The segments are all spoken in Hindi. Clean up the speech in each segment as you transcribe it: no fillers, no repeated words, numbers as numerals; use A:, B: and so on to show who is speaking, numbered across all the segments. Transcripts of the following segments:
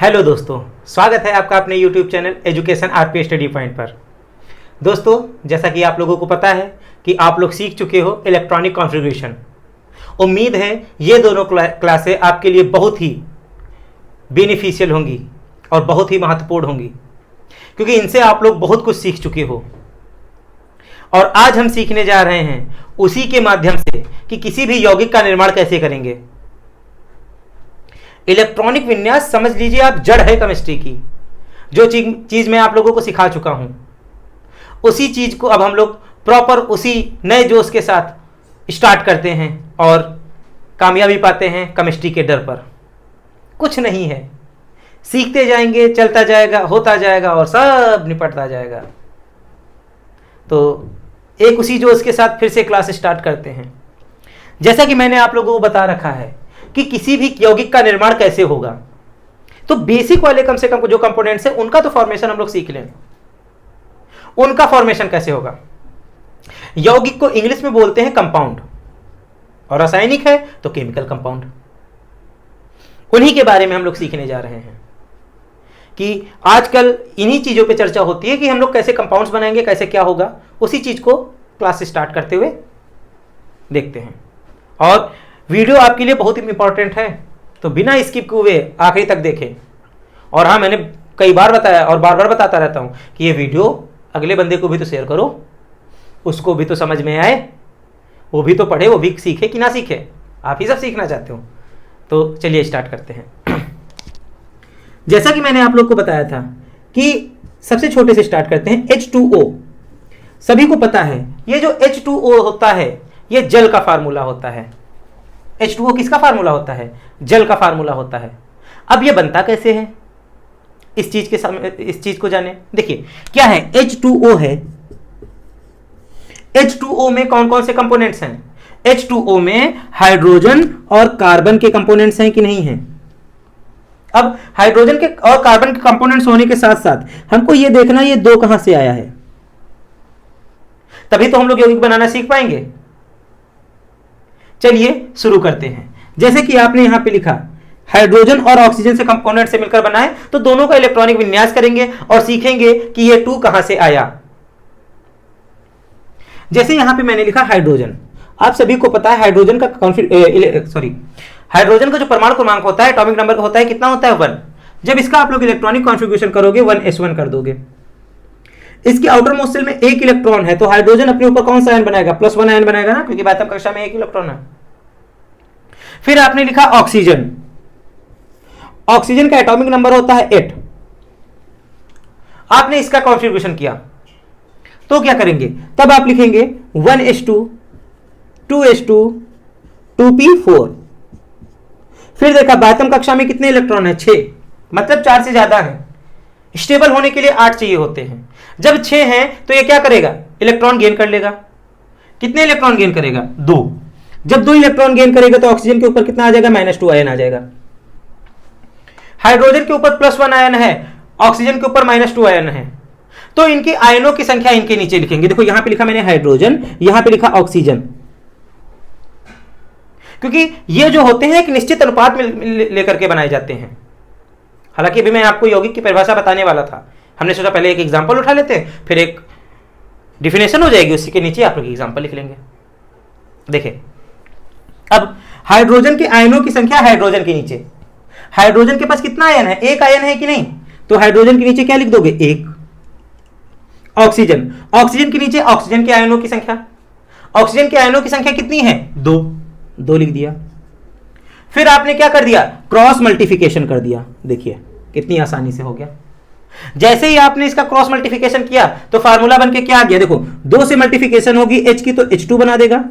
A: हेलो दोस्तों, स्वागत है आपका अपने YouTube channel education RP study point पर। दोस्तों, जैसा कि आप लोगों को पता है कि आप लोग सीख चुके हो इलेक्ट्रॉनिक कॉन्फ़िगरेशन। उम्मीद है ये दोनों क्लासें आपके लिए बहुत ही बेनिफिशियल होंगी और बहुत ही महत्वपूर्ण होंगी, क्योंकि इनसे आप लोग बहुत कुछ सीख चुके हो। और आज हम सीखने जा रहे हैं उसी के माध्यम से कि किसी भी यौगिक का निर्माण कैसे करेंगे। इलेक्ट्रॉनिक विन्यास समझ लीजिए आप जड़ है केमिस्ट्री की। जो चीज मैं आप लोगों को सिखा चुका हूं, उसी चीज को अब हम लोग प्रॉपर उसी नए जोश के साथ स्टार्ट करते हैं और कामयाबी पाते हैं केमिस्ट्री के डर पर। कुछ नहीं है, सीखते जाएंगे, चलता जाएगा, होता जाएगा और सब निपटता जाएगा। तो एक उसी जोश के साथ फिर से क्लास स्टार्ट करते हैं। जैसा कि मैंने आप लोगों को बता रखा है कि किसी भी यौगिक का निर्माण कैसे होगा, तो बेसिक वाले कम से कम जो कंपोनेंट्स है उनका तो फॉर्मेशन हम लोग सीख लें। उनका फॉर्मेशन कैसे होगा? यौगिक को इंग्लिश में बोलते हैं कंपाउंड, और रासायनिक है तो केमिकल कंपाउंड। उन्हीं के बारे में हम लोग सीखने जा रहे हैं कि आजकल इन्हीं चीजों पे चर्चा होती है कि हम लोग कैसे कंपाउंड्स बनाएंगे, कैसे क्या होगा। उसी चीज को क्लास स्टार्ट करते हुए देखते हैं। और वीडियो आपके लिए बहुत ही इंपॉर्टेंट है, तो बिना स्किप हुए आखिरी तक देखें। और हाँ, मैंने कई बार बताया और बार बार बताता रहता हूं कि ये वीडियो अगले बंदे को भी तो शेयर करो, उसको भी तो समझ में आए, वो भी तो पढ़े, वो भी सीखे कि ना सीखे। आप ही सब सीखना चाहते हो। तो चलिए स्टार्ट करते हैं। जैसा कि मैंने आप लोग को बताया था कि सबसे छोटे से स्टार्ट करते हैं। H2O सभी को पता है, ये जो H2O होता है ये जल का फार्मूला होता है। H2O किसका फार्मूला होता है? जल का फार्मूला होता है। अब ये बनता कैसे है, इस चीज को जाने। देखिए क्या है, H2O है। H2O में कौन कौन से कंपोनेंट्स हैं? H2O में हाइड्रोजन और कार्बन के कंपोनेंट्स हैं कि नहीं हैं? अब हाइड्रोजन के और कार्बन के कंपोनेंट्स होने के साथ साथ हमको ये देखना ये दो कहां से आया है, तभी तो हम लोग यौगिक बनाना सीख पाएंगे। चलिए शुरू करते हैं। जैसे कि आपने यहां पे लिखा हाइड्रोजन और ऑक्सीजन से कंपोनेंट से मिलकर बना है, तो दोनों का इलेक्ट्रॉनिक विन्यास करेंगे और सीखेंगे कि ये 2 कहां से आया। जैसे यहां पे मैंने लिखा हाइड्रोजन। आप सभी को पता है हाइड्रोजन का हाइड्रोजन का जो परमाणु क्रमांक होता है, एटॉमिक नंबर होता है, कितना होता है? 1। जब इसका आप लोग इलेक्ट्रॉनिक कॉन्फ़िगरेशन करोगे 1s1 कर दोगे। इसके आउटर मोस्ट शेल में 1 इलेक्ट्रॉन है, तो हाइड्रोजन अपने ऊपर कौन सा आयन बनाएगा? +1 आयन बनाएगा ना, क्योंकि बातम कक्षा में 1 इलेक्ट्रॉन है। फिर आपने लिखा ऑक्सीजन। ऑक्सीजन का एटॉमिक नंबर होता है 8। आपने इसका कॉन्फ़िगरेशन किया तो क्या करेंगे? तब आप लिखेंगे 1s2 2s2 2p4। फिर देखा बातम कक्षा में कितने इलेक्ट्रॉन है? 6, मतलब 4 से ज्यादा है। स्टेबल होने के लिए 8 चाहिए होते हैं। जब 6 हैं तो ये क्या करेगा? इलेक्ट्रॉन गेन कर लेगा। कितने इलेक्ट्रॉन गेन करेगा? 2। जब 2 इलेक्ट्रॉन गेन करेगा तो ऑक्सीजन के ऊपर कितना आ जाएगा? -2 आयन आ जाएगा। हाइड्रोजन के ऊपर +1 आयन है, ऑक्सीजन के ऊपर -2 आयन है, तो इनकी आयनों की संख्या इनके नीचे लिखेंगे। देखो यहां पे लिखा मैंने हाइड्रोजन, यहां पे लिखा ऑक्सीजन, क्योंकि ये जो होते हैं एक निश्चित अनुपात में लेकर के बनाए जाते हैं। हालांकि अभी मैं आपको यौगिक की परिभाषा बताने वाला था, हमने सोचा पहले एक एग्जांपल उठा लेते हैं, फिर एक डिफिनेशन हो जाएगी, उसी के नीचे आप लोग एग्जांपल लिख लेंगे। देखिए अब हाइड्रोजन के आयनों की संख्या हाइड्रोजन के नीचे। हाइड्रोजन के पास कितना आयन है? 1 आयन है कि नहीं? तो हाइड्रोजन के नीचे क्या लिख दोगे? 1। ऑक्सीजन, ऑक्सीजन के नीचे ऑक्सीजन के आयनों की संख्या। ऑक्सीजन के आयनों की संख्या कितनी है? 2 लिख दिया। फिर आपने क्या कर दिया? क्रॉस मल्टीप्लिकेशन कर दिया। देखिए कितनी आसानी से हो गया। जैसे ही आपने इसका क्रॉस मल्टीप्लिकेशन किया तो फार्मूला बन के क्या आ गया? देखो 2 से मल्टीप्लिकेशन होगी H की तो H2 बना देगा,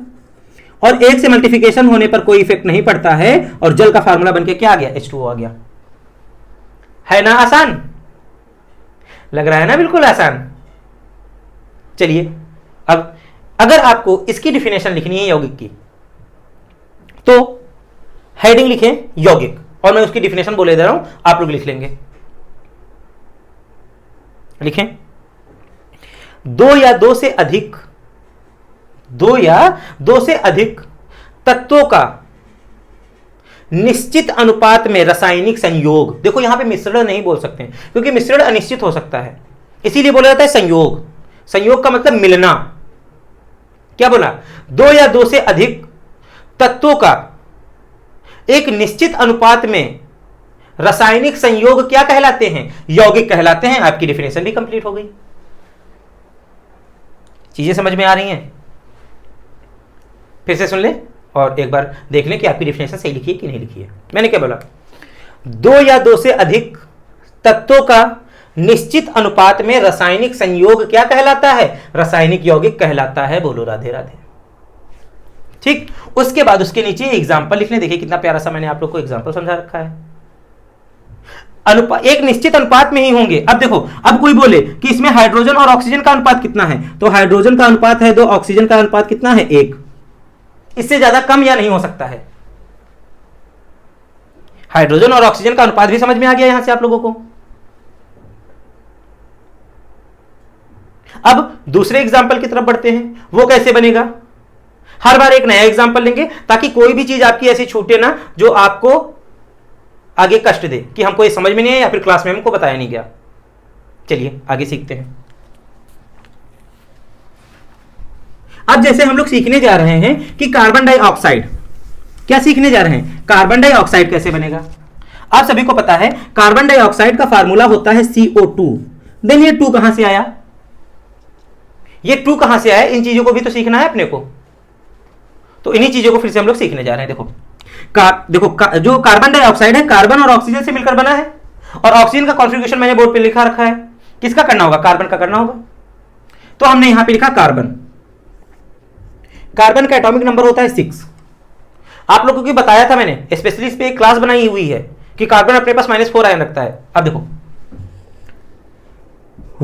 A: और 1 से मल्टीप्लिकेशन होने पर कोई इफेक्ट नहीं पड़ता है, और जल का फार्मूला बन के क्या आ गया? H2O आ गया। है ना आसान? लग रहा है ना बिल्कुल आसान। चलिए अब अगर आपको इसकी डिफिनेशन लिखनी है यौगिक की, तो हेडिंग लिखें यौगिक, और मैं उसकी डिफिनेशन बोले दे रहा हूं, आप लोग लिख लेंगे। लिखें 2 या 2 से अधिक तत्वों का निश्चित अनुपात में रासायनिक संयोग, देखो यहां पे मिश्रण नहीं बोल सकते हैं क्योंकि मिश्रण अनिश्चित हो सकता है, इसीलिए बोला जाता है संयोग। संयोग का मतलब मिलना। क्या बोला? दो या दो से अधिक तत्वों का एक निश्चित अनुपात में रासायनिक संयोग क्या कहलाते हैं? यौगिक कहलाते हैं। आपकी डेफिनेशन भी कंप्लीट हो गई। चीजें समझ में आ रही हैं? फिर से सुन ले और एक बार देख लें कि आपकी डेफिनेशन सही लिखी है कि नहीं लिखी है। मैंने क्या बोला? दो या दो से अधिक तत्वों का निश्चित अनुपात में रासायनिक संयोग क्या कहलाता है? रासायनिक यौगिक कहलाता है। बोलो राधे राधे। ठीक, उसके बाद उसके नीचे एग्जाम्पल लिख लें। देखिए कितना प्यारा सा मैंने आप लोग को एग्जाम्पल समझा रखा है। एक निश्चित अनुपात में ही होंगे। अब देखो, अब कोई बोले कि इसमें हाइड्रोजन और ऑक्सीजन का अनुपात कितना है, तो हाइड्रोजन का अनुपात है 2, ऑक्सीजन का अनुपात कितना है? 1। इससे ज्यादा कम या नहीं हो सकता है। हाइड्रोजन और ऑक्सीजन का अनुपात भी समझ में आ गया यहां से आप लोगों को। अब दूसरे एग्जाम्पल की तरफ बढ़ते हैं। वो कैसे बनेगा? हर बार एक नया एग्जाम्पल लेंगे ताकि कोई भी चीज आपकी ऐसी छूटे ना जो आपको आगे कष्ट दे कि हमको ये समझ में नहीं है या फिर क्लास में हमको बताया नहीं गया। चलिए आगे सीखते हैं। अब जैसे हम लोग सीखने जा रहे हैं कि कार्बन डाइऑक्साइड, क्या सीखने जा रहे हैं? कार्बन डाइऑक्साइड कैसे बनेगा। आप सभी को पता है कार्बन डाइऑक्साइड का फार्मूला होता है CO2। देन ये 2 कहां से आया? ये 2 कहां से आया? इन चीजों को भी तो सीखना है अपने को। तो इन्हीं चीजों को फिर से हम लोग सीखने जा रहे हैं। देखो जो कार्बन डाइऑक्साइड है कार्बन और ऑक्सीजन से मिलकर बना है, और ऑक्सीजन का कॉन्फ़िगरेशन मैंने बोर्ड पे लिखा रखा है। किसका करना होगा? कार्बन का करना होगा। तो हमने यहां पे लिखा कार्बन। कार्बन का एटॉमिक नंबर होता है 6। आप लोगों को बताया था मैंने, स्पेशली इस पे एक क्लास बनाई हुई है कि कार्बन अपने पास -4 आयन रखता है। अब देखो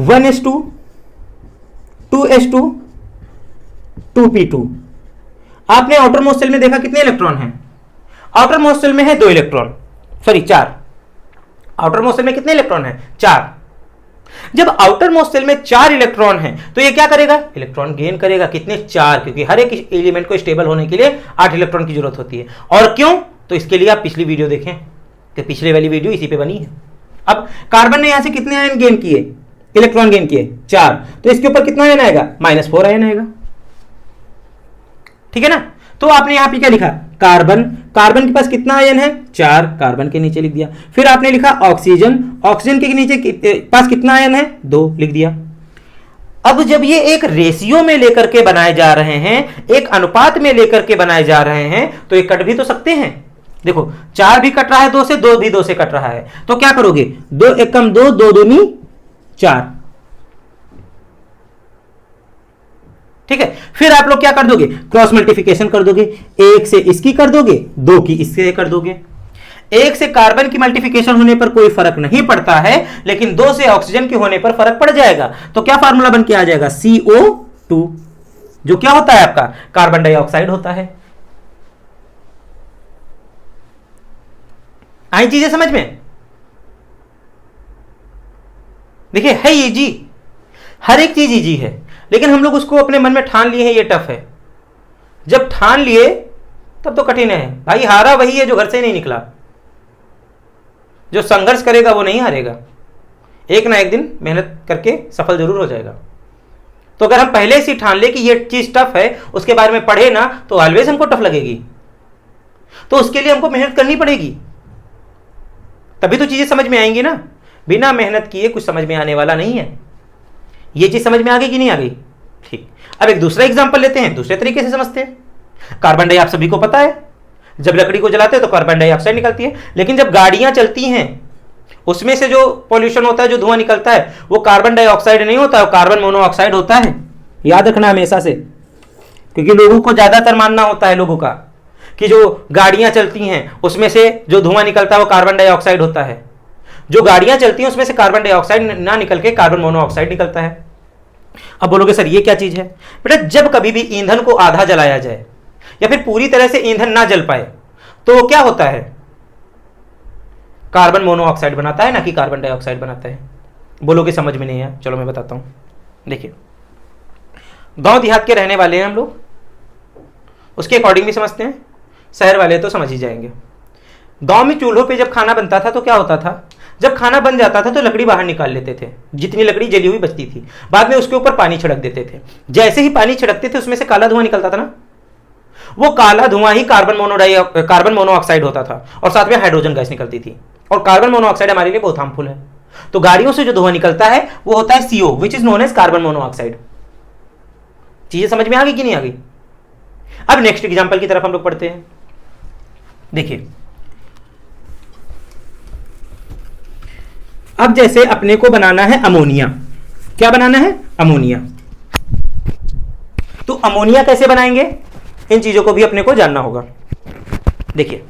A: 1s2 2s2 2p2। आपने आउटर मोस्ट सेल में देखा कितने इलेक्ट्रॉन हैं? आउटर मोस्ट सेल में है 2 electron, sorry 4। Outermost cell में कितने इलेक्ट्रॉन हैं? 4। जब आउटर मोस्ट सेल में 4 इलेक्ट्रॉन हैं तो ये क्या करेगा? इलेक्ट्रॉन गेन करेगा। कितने? 4, क्योंकि हर एक एलिमेंट को स्टेबल होने के लिए 8 इलेक्ट्रॉन की जरूरत होती है। और क्यों? तो इसके लिए आप पिछली वीडियो देखें, कि पिछले वाली वीडियो इसी पे बनी है। अब कार्बन ने यहां से कितने आयन गेन किए? इलेक्ट्रॉन गेन किए 4, तो इसके ऊपर कितना आयन आएगा? -4 आयन आएगा। ठीक है ना? तो आपने यहां पे क्या लिखा? कार्बन। कार्बन के पास कितना आयन है? 4, कार्बन के नीचे लिख दिया। फिर आपने लिखा ऑक्सीजन। ऑक्सीजन के नीचे पास कितना आयन है? 2, लिख दिया। अब जब ये एक रेशियो में लेकर के बनाए जा रहे हैं, एक अनुपात में लेकर के बनाए जा रहे हैं, तो ये कट भी तो सकते हैं। देखो 4 भी कट रहा है 2 से, 2 भी 2 से कट रहा है, तो क्या करोगे? 2 1 कम 2, 2 दूनी 4। ठीक है, फिर आप लोग क्या कर दोगे? क्रॉस मल्टीप्लिकेशन कर दोगे। 1 से इसकी कर दोगे, 2 की इससे कर दोगे। 1 से कार्बन की मल्टीप्लिकेशन होने पर कोई फर्क नहीं पड़ता है, लेकिन 2 से ऑक्सीजन के होने पर फर्क पड़ जाएगा। तो क्या फार्मूला बन के आ जाएगा? CO2, जो क्या होता है आपका? कार्बन डाइऑक्साइड होता है। आई चीजें समझ में? देखिए है इजी, हर एक चीज इजी है, लेकिन हम लोग उसको अपने मन में ठान लिए हैं ये टफ है। जब ठान लिए तब तो कठिन है भाई। हारा वही है जो घर से नहीं निकला। जो संघर्ष करेगा वो नहीं हारेगा, एक ना एक दिन मेहनत करके सफल जरूर हो जाएगा। तो अगर हम पहले से ठान ले कि ये चीज टफ है, उसके बारे में पढ़े ना, तो ऑलवेज हमको टफ लगेगी। तो उसके लिए हमको मेहनत करनी पड़ेगी, तभी तो चीजें समझ में आएंगी ना। बिना मेहनत किए कुछ समझ में आने वाला नहीं है। ये चीज समझ में आ गई कि नहीं आ गई? ठीक, अब एक दूसरा एग्जांपल लेते हैं, दूसरे तरीके से समझते हैं। कार्बन डाइऑक्साइड सभी को पता है, जब लकड़ी को जलाते हैं तो कार्बन डाइऑक्साइड निकलती है, लेकिन जब गाड़ियां चलती हैं उसमें से जो पॉल्यूशन होता है, जो धुआं निकलता है, वो कार्बन डाइऑक्साइड नहीं होता, वो कार्बन मोनोऑक्साइड होता है। याद रखना हमेशा से, क्योंकि लोगों को ज्यादातर मानना होता है लोगों का कि जो गाड़ियां चलती हैं उसमें से जो धुआं निकलता है वो कार्बन डाइऑक्साइड होता है। जो गाड़ियां चलती हैं उसमें से कार्बन डाइऑक्साइड ना निकल के कार्बन मोनोऑक्साइड निकलता है। अब बोलोगे सर ये क्या चीज है? बेटा जब कभी भी ईंधन को आधा जलाया जाए या फिर पूरी तरह से ईंधन ना जल पाए तो क्या होता है? कार्बन मोनोऑक्साइड बनाता है, ना कि कार्बन डाइऑक्साइड बनाता है। बोलोगे समझ में नहीं है, चलो मैं बताता हूं। देखिए गांव देहात के रहने वाले हैं हम लोग, उसके अकॉर्डिंग भी समझते हैं, शहर वाले तो समझ ही जाएंगे। गांव में चूल्हों पे जब खाना बनता था तो क्या होता था, जब खाना बन जाता था तो लकड़ी बाहर निकाल लेते थे, जितनी लकड़ी जली हुई बचती थी, बाद में उसके ऊपर पानी छिड़क देते थे। जैसे ही पानी छिड़कते थे उसमें से काला धुआं निकलता था ना, वो काला धुआं ही कार्बन मोनोऑक्साइड होता था, और साथ में हाइड्रोजन गैस निकलती थी। और कार्बन मोनोऑक्साइड हमारे लिए बहुत हार्मफुल है। तो गाड़ियों से जो धुआं निकलता है वो होता है CO, which is known as carbon monoxide. चीजें समझ में आ गई कि नहीं आ गई? अब नेक्स्ट एग्जांपल की तरफ हम लोग पढ़ते हैं। देखिए, अब जैसे अपने को बनाना है अमोनिया। क्या बनाना है? अमोनिया। तो अमोनिया कैसे बनाएंगे, इन चीजों को भी अपने को जानना होगा। देखिए,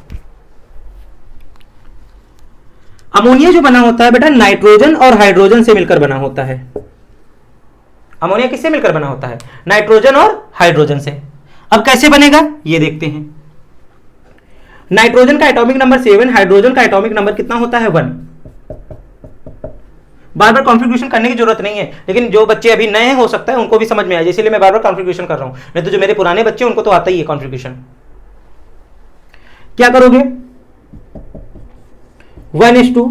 A: अमोनिया जो बना होता है बेटा, नाइट्रोजन और हाइड्रोजन से मिलकर बना होता है। अमोनिया किससे मिलकर बना होता है? नाइट्रोजन और हाइड्रोजन से। अब कैसे बनेगा ये देखते हैं। नाइट्रोजन का एटॉमिक नंबर 7, हाइड्रोजन का एटॉमिक नंबर कितना होता है? 1। बार बार कॉन्फ़िगरेशन करने की जरूरत नहीं है, लेकिन जो बच्चे अभी नए हैं हो सकता है उनको भी समझ में आए, इसलिए मैं बार बार कॉन्फ़िगरेशन कर रहा हूं। नहीं तो जो मेरे पुराने बच्चे उनको तो आता ही है कॉन्फ़िगरेशन। क्या करोगे? 1s2,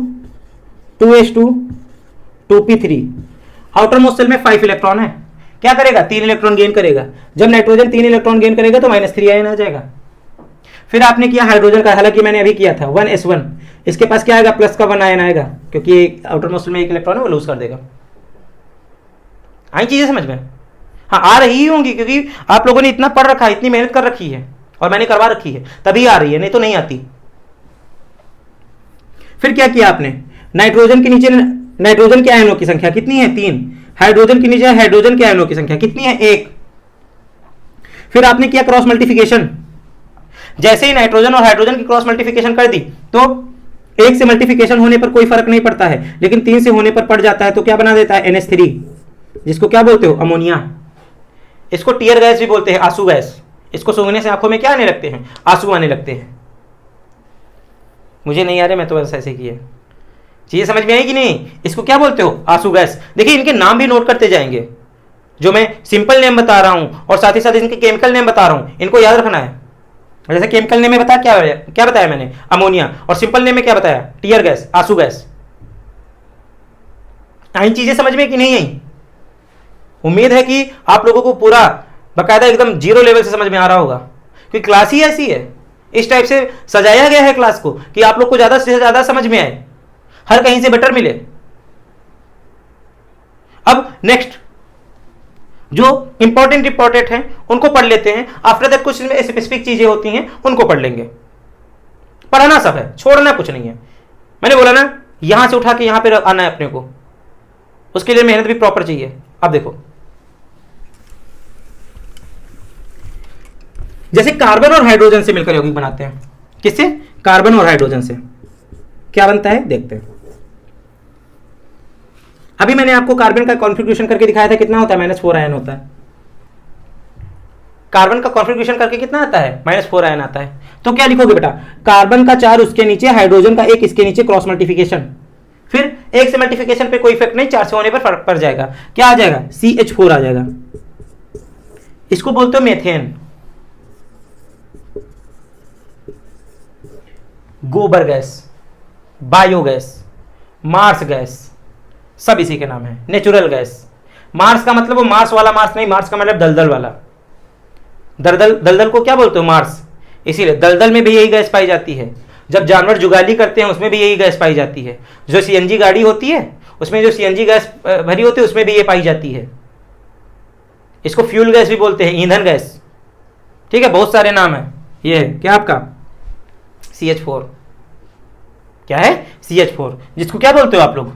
A: 2s2, 2p3। Outer most cell में 5 इलेक्ट्रॉन है। क्या करेगा? 3 इलेक्ट्रॉन गेन करेगा। जब नाइट्रोजन 3 इलेक्ट्रॉन गेन करेगा तो -3 आयन आ जाएगा। फिर आपने किया हाइड्रोजन का, हालांकि मैंने अभी किया था 1s1, इसके पास क्या आएगा? प्लस का 1 आयन आएगा, क्योंकि आउटर मोस्ट में 1 इलेक्ट्रॉन है, वो लूज कर देगा। आई चीजें समझ में? हाँ, आ रही ही होंगी, क्योंकि आप लोगों ने इतना पढ़ रखा है, इतनी मेहनत कर रखी है, और मैंने करवा रखी है, तभी आ रही है, नहीं तो नहीं आती। फिर क्या किया आपने? नाइट्रोजन के नीचे नाइट्रोजन के आयनों की संख्या कितनी है? 3। हाइड्रोजन के नीचे हाइड्रोजन के आयनों की संख्या कितनी है? 1। फिर आपने किया क्रॉस मल्टीप्लिकेशन। जैसे ही नाइट्रोजन और हाइड्रोजन की क्रॉस मल्टीप्लिकेशन कर दी तो 1 से मल्टीप्लिकेशन होने पर कोई फर्क नहीं पड़ता है, लेकिन 3 से होने पर पड़ जाता है, तो क्या बना देता है? NH3, जिसको क्या बोलते हो? अमोनिया। इसको टीयर गैस भी बोलते हैं, आंसू गैस। इसको सूंघने से आंखों में क्या आने लगते हैं? आंसू आने लगते हैं। मुझे नहीं आ रहे, मैं तो बस ऐसे किया। चीजें समझ में आई कि नहीं? इसको क्या बोलते हो? आंसू गैस। देखिए, इनके नाम भी नोट करते जाएंगे, जो मैं सिंपल नेम बता रहा हूं और साथ ही साथ इनके केमिकल नेम बता रहा हूं, इनको याद रखना है। जैसे केमिकल नेम में बताया, क्या बताया मैंने? अमोनिया। और सिंपल नेम में क्या बताया? टीयर गैस, आंसू गैस। आई चीजें समझ में कि नहीं आई? उम्मीद है कि आप लोगों को पूरा बकायदा एकदम 0 लेवल से समझ में आ रहा होगा, क्योंकि क्लास ही ऐसी है, इस टाइप से सजाया गया है क्लास को कि आप लोग को ज्यादा से ज्यादा समझ में आए, हर कहीं से बेटर मिले। अब नेक्स्ट जो इंपॉर्टेंट हैं उनको पढ़ लेते हैं। आफ्टर दैट कुछ स्पेसिफिक चीजें होती हैं उनको पढ़ लेंगे। पढ़ना सब है, छोड़ना कुछ नहीं है। मैंने बोला ना, यहां से उठा के यहां पे आना है अपने को, उसके लिए मेहनत भी प्रॉपर चाहिए। अब देखो, जैसे कार्बन और हाइड्रोजन से मिलकर यौगिक बनाते हैं। किससे? कार्बन और हाइड्रोजन से। क्या बनता है देखते हैं। अभी मैंने आपको कार्बन का कॉन्फ़िगरेशन करके दिखाया था, कितना होता है? -4 आयन होता है। कार्बन का कॉन्फ़िगरेशन करके कितना आता है? -4 आयन आता है। तो क्या लिखोगे बेटा? कार्बन का 4 उसके नीचे, हाइड्रोजन का 1 इसके नीचे, क्रॉस मल्टीप्लिकेशन। फिर 1 से मल्टीप्लिकेशन पे कोई इफेक्ट नहीं, 4 से होने पर फर्क पड़ जाएगा। क्या आ जाएगा? CH4 आ जाएगा। इसको बोलते हो मेथेन। गोबर गैस, बायोगैस, मार्स गैस, सब इसी के नाम है। Natural gas. मार्स का मतलब वो मार्स वाला मार्स नहीं, मार्स का मतलब दलदल वाला। दलदल को क्या बोलते हो? मार्स। इसीलिए दलदल में भी यही गैस पाई जाती है। जब जानवर जुगाली करते हैं उसमें भी यही गैस पाई जाती है। जो CNG गाड़ी होती है उसमें जो CNG गैस भरी होती है उसमें भी ये पाई जाती है। इसको फ्यूल गैस भी बोलते हैं, ईंधन गैस। ठीक है, बहुत सारे नाम है। ये है क्या आपका? CH4। क्या है? CH4, जिसको क्या बोलते हो आप लोग?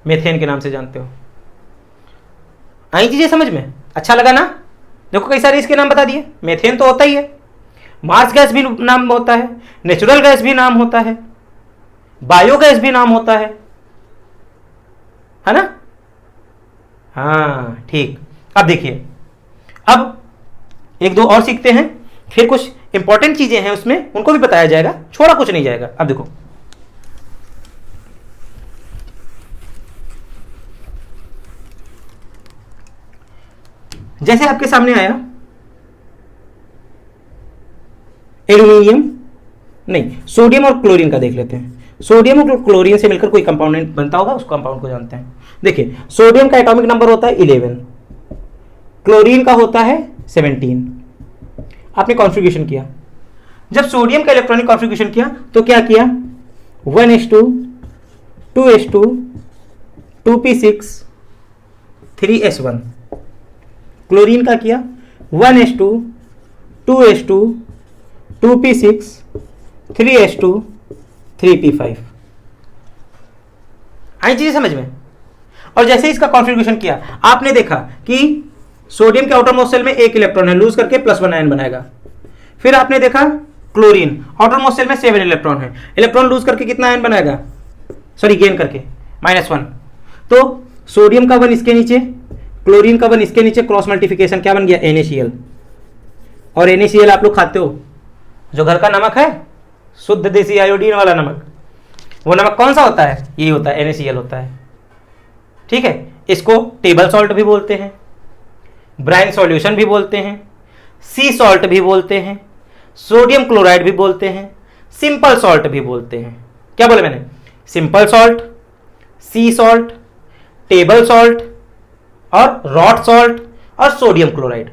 A: मेथेन के नाम से जानते हो। आई चीजें समझ में? अच्छा लगा ना? देखो कई सारे इसके नाम बता दिए। मेथेन तो होता ही है, मार्स गैस भी नाम होता है, नेचुरल गैस भी नाम होता है, बायोगैस भी नाम होता है ना? हाँ ठीक। अब देखिए, अब एक दो और सीखते हैं, फिर कुछ इंपॉर्टेंट चीजें हैं उसमें, उनको भी बताया जाएगा, छोड़ा कुछ नहीं जाएगा। अब देखो, जैसे आपके सामने आया एल्यूमिनियम, नहीं, सोडियम और क्लोरीन का देख लेते हैं। सोडियम और क्लोरीन से मिलकर कोई कंपाउंड बनता होगा, उस कंपाउंड को जानते हैं। देखिए, सोडियम का एटॉमिक नंबर होता है 11, क्लोरीन का होता है 17। आपने कॉन्फ़िगरेशन किया, जब सोडियम का इलेक्ट्रॉनिक कॉन्फ़िगरेशन किया तो क्या किया, 1s2 2s2 2p6 3s1। Chlorine का किया 1s2 2s2 2p6 3s2 3p5। आई चीजें समझ में। और जैसे इसका कॉन्फ़िगरेशन किया, आपने देखा कि सोडियम के आउटर मोस्ट सेल में एक इलेक्ट्रॉन है, लूज करके +1 आयन बनाएगा। फिर आपने देखा क्लोरीन आउटर मोस्ट सेल में 7 इलेक्ट्रॉन है, इलेक्ट्रॉन लूज करके कितना आयन बनाएगा, सॉरी गेन करके -1। तो सोडियम का 1 इसके नीचे, क्लोरीन का 1 इसके नीचे, क्रॉस मल्टीप्लिकेशन क्या बन गया, NaCl। और NaCl आप लोग खाते हो, जो घर का नमक है, शुद्ध देसी आयोडीन वाला नमक, वो नमक कौन सा होता है, ये होता है, NaCl होता है। ठीक है, इसको टेबल सॉल्ट भी बोलते हैं, ब्राइन सॉल्यूशन भी बोलते हैं, सी सॉल्ट भी बोलते हैं, सोडियम क्लोराइड भी बोलते हैं, सिंपल सॉल्ट भी बोलते हैं। क्या बोले मैंने, सिंपल सॉल्ट, सी सॉल्ट, टेबल सॉल्ट और रॉक सॉल्ट और सोडियम क्लोराइड।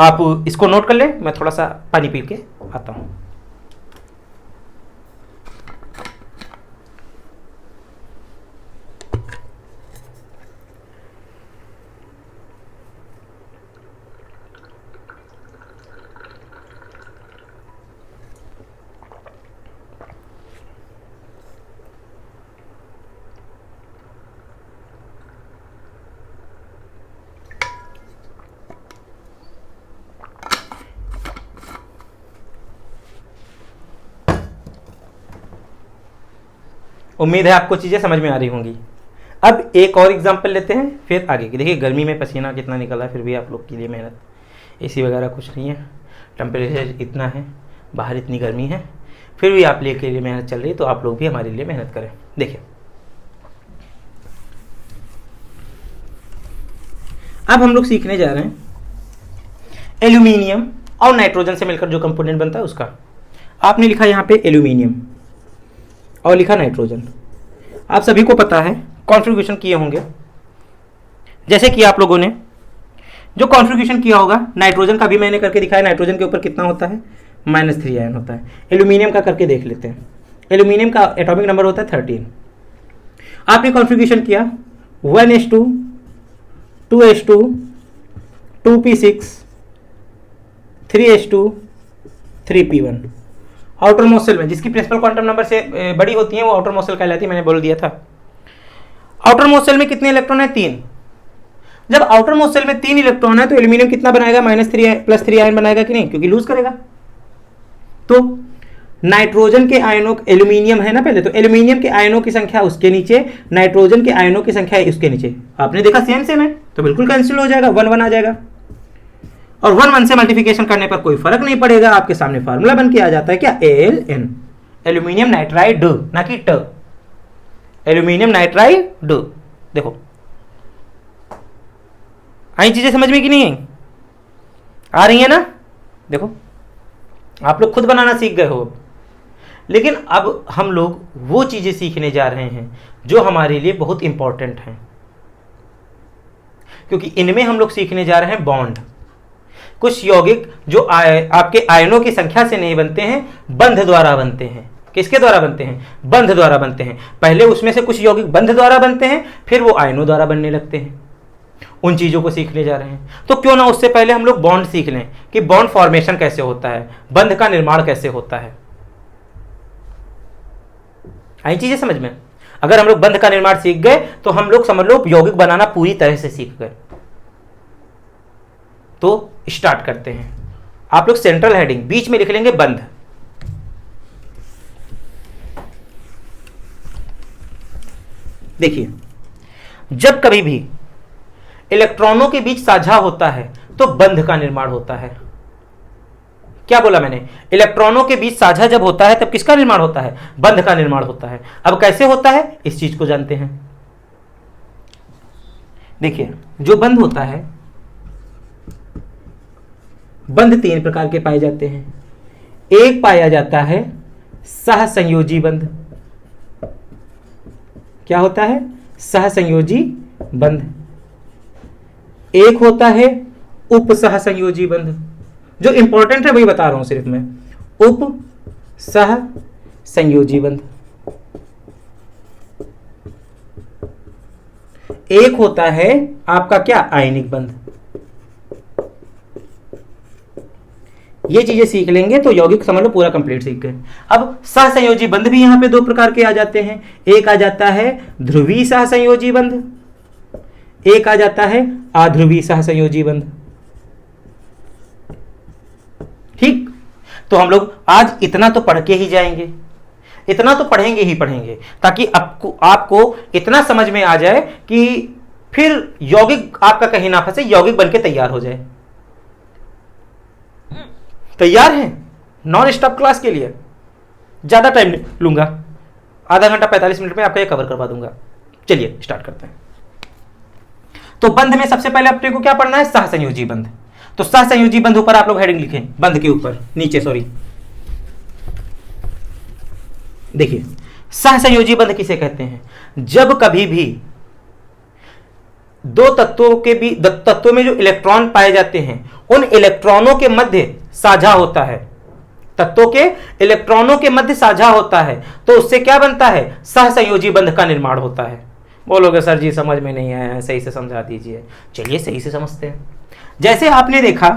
A: आप इसको नोट कर लें, मैं थोड़ा सा पानी पी के आता हूं। उम्मीद है आपको चीज़ें समझ में आ रही होंगी। अब एक और एग्जांपल लेते हैं, फिर आगे की। देखिए, गर्मी में पसीना कितना निकला है, फिर भी आप लोग के लिए मेहनत। एसी वगैरह कुछ नहीं है, टेम्परेचर इतना है, बाहर इतनी गर्मी है, फिर भी आप लोग के लिए मेहनत चल रही है, तो आप लोग भी हमारे लिए मेहनत करें। देखिए, अब हम लोग सीखने जा रहे हैं एल्यूमिनियम और नाइट्रोजन से मिलकर जो कंपोनेंट बनता है उसका। आपने लिखा यहाँ पे एल्यूमिनियम और लिखा नाइट्रोजन। आप सभी को पता है, कॉन्फ़िगरेशन किए होंगे, जैसे कि आप लोगों ने जो कॉन्फ़िगरेशन किया होगा, नाइट्रोजन का भी मैंने करके दिखाया। नाइट्रोजन के ऊपर कितना होता है, -3 आयन होता है। एल्यूमिनियम का करके देख लेते हैं। एल्यूमिनियम का एटॉमिक नंबर होता है 13। आपने कॉन्फ़िगरेशन किया 1s2 2s2 2p6 3s2 3p1। Outer most cell में जिसकी प्रिंसिपल क्वांटम नंबर से बड़ी होती है वो आउटर मोस्ट सेल कहलाती है, मैंने बोल दिया था। आउटर मोस्ट सेल में कितने इलेक्ट्रॉन है, 3। जब आउटर मोस्ट सेल में 3 इलेक्ट्रॉन है तो एल्यूमिनियम कितना बनाएगा, -3 आयन बनाएगा कि नहीं, क्योंकि लूज करेगा। तो नाइट्रोजन के आयनों, एल्यूमिनियम है ना पहले, तो एल्यूमिनियम के आयनों की संख्या उसके नीचे, नाइट्रोजन के आयनों की संख्या उसके नीचे। आपने देखा सेम सेम है, तो बिल्कुल कैंसिल हो जाएगा, 1 1 आ जाएगा। और 1 1 से मल्टीप्लिकेशन करने पर कोई फर्क नहीं पड़ेगा, आपके सामने फार्मूला बन के आ जाता है क्या, Al, एल्यूमिनियम नाइट्राइड, ना कि ट, एल्यूमिनियम नाइट्राइड। देखो, आई चीजें समझ में कि नहीं आ रही है ना। देखो, आप लोग खुद बनाना सीख गए हो, लेकिन अब हम लोग वो चीजें सीखने जा रहे हैं जो हमारे लिए बहुत इंपॉर्टेंट हैं, क्योंकि इनमें हम लोग सीखने जा रहे हैं बॉन्ड। कुछ यौगिक जो आपके आयनों की संख्या से नहीं बनते हैं, बंध द्वारा बनते हैं। किसके द्वारा बनते हैं, बंध द्वारा बनते हैं। पहले उसमें से कुछ यौगिक बंध द्वारा बनते हैं, फिर वो आयनों द्वारा बनने लगते हैं। उन चीजों को सीखने जा रहे हैं, तो क्यों ना उससे पहले हम लोग बॉन्ड सीख लें कि बॉन्ड फॉर्मेशन कैसे होता है, बंध का निर्माण कैसे होता है। आई चीजें समझ में। अगर हम लोग बंध का निर्माण सीख गए तो हम लोग समझ लो यौगिक बनाना पूरी तरह से सीख गए। तो स्टार्ट करते हैं। आप लोग सेंट्रल हेडिंग बीच में लिख लेंगे बंध। देखिए, जब कभी भी इलेक्ट्रॉनों के बीच साझा होता है तो बंध का निर्माण होता है। क्या बोला मैंने, इलेक्ट्रॉनों के बीच साझा जब होता है तब किसका निर्माण होता है, बंध का निर्माण होता है। अब कैसे होता है, इस चीज को जानते हैं। देखिए, जो बंध होता है, बंध 3 प्रकार के पाए जाते हैं। एक पाया जाता है सहसंयोजी बंध। क्या होता है? सहसंयोजी बंध। एक होता है उप सहसंयोजी बंध। जो इंपॉर्टेंट है वही बता रहा हूं सिर्फ मैं। उप सहसंयोजी बंध। एक होता है आपका क्या? आयनिक बंध। ये चीजें सीख लेंगे तो यौगिक समझ लो पूरा कंप्लीट सीख गए। अब सहसंयोजी बंध भी यहां पे दो प्रकार के आ जाते हैं। एक आ जाता है ध्रुवीय सहसंयोजी बंध, एक आ जाता है अध्रुवीय सहसंयोजी बंध। ठीक, तो हम लोग आज इतना तो पढ़ के ही जाएंगे, इतना तो पढ़ेंगे ही पढ़ेंगे, ताकि आपको इतना समझ में आ जाए कि फिर यौगिक आपका कहीं ना फंसे, यौगिक बनके तैयार हो जाए। तैयार है नॉन स्टॉप क्लास के लिए? ज्यादा टाइम लूंगा, आधा घंटा 45 मिनट में आपका ये कवर करवा दूंगा। चलिए स्टार्ट करते हैं। तो बंध में सबसे पहले अपने को क्या पढ़ना है? सहसंयोजी बंध। तो सहसंयोजी बंध ऊपर आप लोग हेडिंग लिखें, बंध के ऊपर, नीचे सॉरी, देखिए सहसंयोजी बंध किसे कहते हैं? जब कभी भी दो तत्वों में जो इलेक्ट्रॉन पाए जाते हैं उन इलेक्ट्रॉनों के मध्य साझा होता है, तत्वों के इलेक्ट्रॉनों के मध्य साझा होता है, तो उससे क्या बनता है? सहसंयोजी बंध का निर्माण होता है। बोलोगे सर जी समझ में नहीं आया, सही से समझा दीजिए। चलिए सही से समझते हैं। जैसे आपने देखा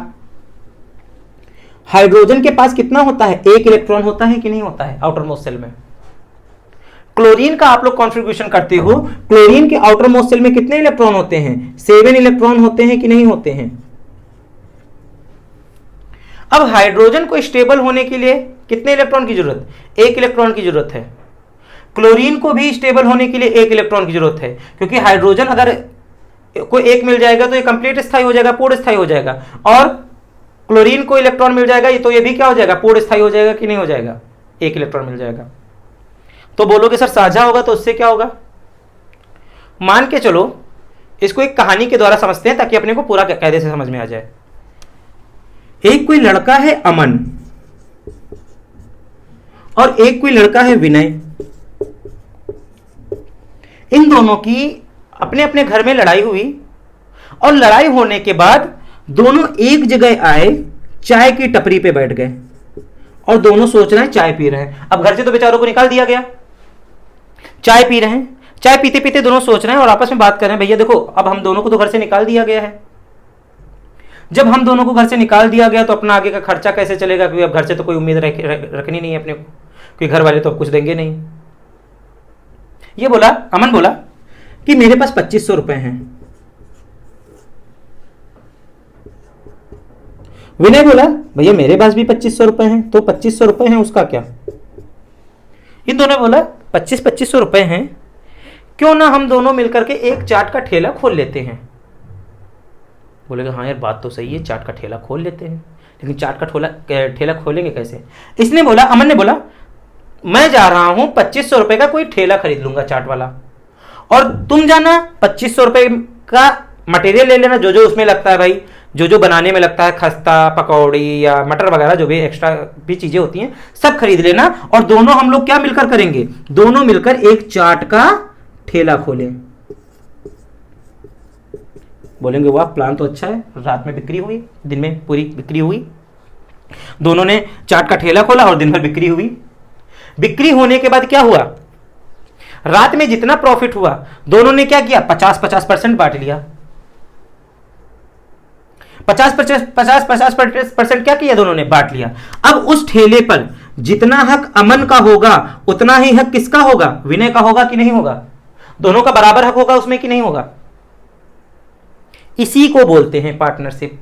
A: हाइड्रोजन के पास कितना होता है? एक इलेक्ट्रॉन होता है कि नहीं होता है आउटर मोस्ट सेल में? क्लोरीन का आप लोग कॉन्फ़िगरेशन करते हो, क्लोरीन के आउटर मोस्ट सेल में कितने इलेक्ट्रॉन होते हैं? 7 इलेक्ट्रॉन होते हैं कि नहीं होते हैं? अब हाइड्रोजन को स्टेबल होने के लिए कितने इलेक्ट्रॉन की जरूरत? 1 इलेक्ट्रॉन की जरूरत है। क्लोरीन को भी स्टेबल होने के लिए 1 इलेक्ट्रॉन की जरूरत है, क्योंकि हाइड्रोजन अगर कोई एक मिल जाएगा तो ये कंप्लीट स्थायी हो जाएगा, पूर्ण स्थायी हो जाएगा, और क्लोरीन को इलेक्ट्रॉन मिल जाएगा तो ये भी क्या हो जाएगा? पूर्ण स्थायी हो जाएगा कि नहीं हो जाएगा? 1 इलेक्ट्रॉन मिल जाएगा। तो बोलोगे सर साझा होगा तो उससे क्या होगा? मान के चलो, इसको एक कहानी के द्वारा समझते हैं ताकि अपने को पूरा कायदे से समझ में आ जाए। एक कोई लड़का है अमन और एक कोई लड़का है विनय। इन दोनों की अपने अपने घर में लड़ाई हुई, और लड़ाई होने के बाद दोनों एक जगह आए, चाय की टपरी पे बैठ गए और दोनों सोच रहे हैं, चाय पी रहे हैं। अब घर से तो बेचारों को निकाल दिया गया, चाय पी रहे हैं। चाय पीते पीते दोनों सोच रहे हैं और आपस में बात कर रहे हैं, भैया देखो अब हम दोनों को तो घर से निकाल दिया गया है। जब हम दोनों को घर से निकाल दिया गया तो अपना आगे का खर्चा कैसे चलेगा? क्योंकि अब घर से तो कोई उम्मीद रखनी नहीं है अपने को, क्योंकि घर वाले तो अब कुछ देंगे नहीं। ये बोला, अमन बोला कि मेरे पास 2500 रुपए हैं। विनय बोला भैया मेरे पास भी 2500 रुपए हैं। तो 2500 रुपए हैं, उसका क्या? इन दोनों बोला 2500 रुपए हैं, क्यों ना हम दोनों मिलकर के एक चाट का ठेला खोल लेते हैं। बोलेगा हाँ यार बात तो सही है, चाट का ठेला खोल लेते हैं, लेकिन चाट का ठेला खोलेंगे कैसे? इसने बोला, अमन ने बोला मैं जा रहा हूं 2500 रुपए का कोई ठेला खरीद लूंगा चाट वाला, और तुम जाना 2500 रुपए का मटेरियल ले लेना, जो जो उसमें लगता है भाई, जो जो बनाने में लगता है, खस्ता, पकौड़ी या मटर वगैरह जो भी एक्स्ट्रा भी चीजें होती हैं सब खरीद लेना, और दोनों हम लोग क्या मिलकर करेंगे? दोनों मिलकर एक चाट का ठेला खोलें। बोलेंगे वाह प्लान तो अच्छा है, रात में बिक्री हुई, दिन में पूरी बिक्री हुई। दोनों ने चाट का ठेला खोला और दिन भर बिक्री हुई। बिक्री होने के बाद क्या हुआ? रात में जितना प्रॉफिट हुआ दोनों ने क्या किया? 50-50% बांट लिया। 50-50% क्या किया? दोनों ने बांट लिया। अब उस ठेले पर जितना हक अमन का होगा उतना ही हक किसका होगा? विनय का होगा कि नहीं होगा? दोनों का बराबर हक होगा उसमें कि नहीं होगा? इसी को बोलते हैं पार्टनरशिप,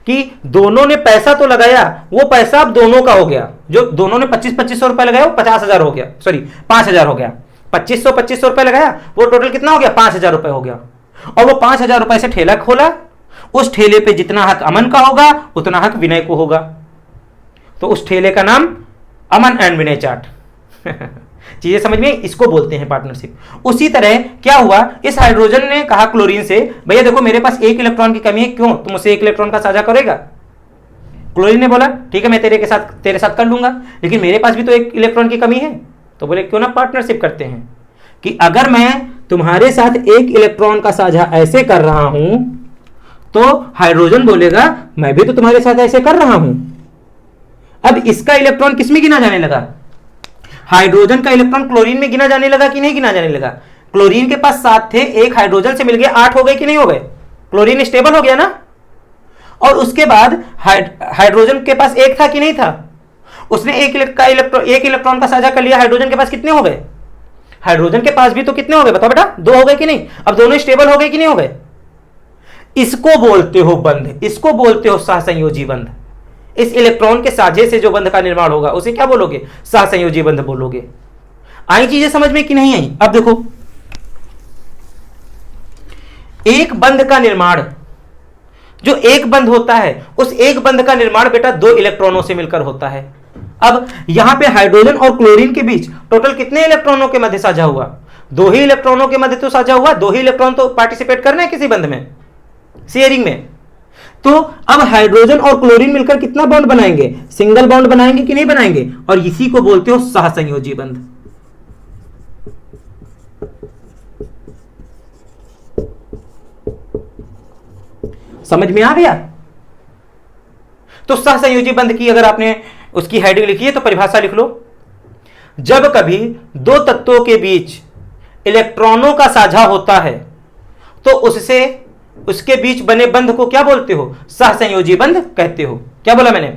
A: कि दोनों ने पैसा तो लगाया, वो पैसा अब दोनों का हो गया। जो दोनों ने 2500 रुपए लगाया वो 50,000 हो गया, सॉरी 5,000 हो गया। 2500 रुपए लगाया, वो टोटल कितना हो गया? 5,000 रुपए हो गया। और वो 5,000 रुपए से ठेला खोला, उस ठेले पे जितना हक अमन का होगा उतना हक विनय को होगा। तो उस ठेले का नाम अमन एंड विनय चाट। चीजें समझ में? इसको बोलते हैं पार्टनरशिप। उसी तरह क्या हुआ, इस हाइड्रोजन ने कहा क्लोरीन से भैया देखो मेरे पास 1 इलेक्ट्रॉन की कमी है, क्यों तुम मुझसे 1 इलेक्ट्रॉन का साझा करेगा? क्लोरीन ने बोला ठीक है मैं तेरे साथ कर लूंगा, लेकिन मेरे पास भी तो एक इलेक्ट्रॉन की कमी है। तो बोले क्यों ना पार्टनरशिप करते हैं कि अगर मैं तुम्हारे साथ एक इलेक्ट्रॉन का साझा ऐसे कर रहा हूं तो हाइड्रोजन बोलेगा मैं भी तो तुम्हारे साथ ऐसे कर रहा हूं। अब इसका इलेक्ट्रॉन किसमें गिना जाने लगा? हाइड्रोजन का इलेक्ट्रॉन क्लोरीन में गिना जाने लगा कि नहीं गिना जाने लगा? क्लोरीन के पास 7 थे, एक हाइड्रोजन से मिल गए 8 हो गए कि नहीं हो गए? क्लोरीन स्टेबल हो गया ना। और उसके बाद हाइड्रोजन के पास एक था कि नहीं था? उसने एक इलेक्ट्रॉन का साझा कर लिया, हाइड्रोजन के पास कितने हो गए? हाइड्रोजन के पास भी तो कितने हो गए बताओ बेटा? 2 हो गए कि नहीं? अब दोनों स्टेबल हो गए कि नहीं हो गए? इसको बोलते हो बंध, इसको बोलते हो सहसंयोजी बंध। इस इलेक्ट्रॉन के साझे से जो बंध का निर्माण होगा उसे क्या बोलोगे? सहसंयोजी बंध बोलोगे। आई चीजें समझ में कि नहीं आई? अब देखो, एक बंध का निर्माण, जो एक बंध होता है उस एक बंध का निर्माण बेटा 2 इलेक्ट्रॉनों से मिलकर होता है। अब यहां पे हाइड्रोजन और क्लोरीन के बीच टोटल कितने इलेक्ट्रॉनों के मध्य साझा हुआ? 2 ही इलेक्ट्रॉनों के मध्य तो साझा हुआ, 2 ही इलेक्ट्रॉन तो पार्टिसिपेट करना है किसी बंध में, शेयरिंग में। तो अब हाइड्रोजन और क्लोरीन मिलकर कितना बॉन्ड बनाएंगे? सिंगल बॉन्ड बनाएंगे कि नहीं बनाएंगे? और इसी को बोलते हो सहसंयोजी बंध। समझ में आ गया? तो सहसंयोजी बंध की अगर आपने उसकी हेडिंग लिखी है तो परिभाषा लिख लो। जब कभी 2 तत्वों के बीच इलेक्ट्रॉनों का साझा होता है तो उसके बीच बने बंध को क्या बोलते हो? सहसंयोजी बंध कहते हो। क्या बोला मैंने?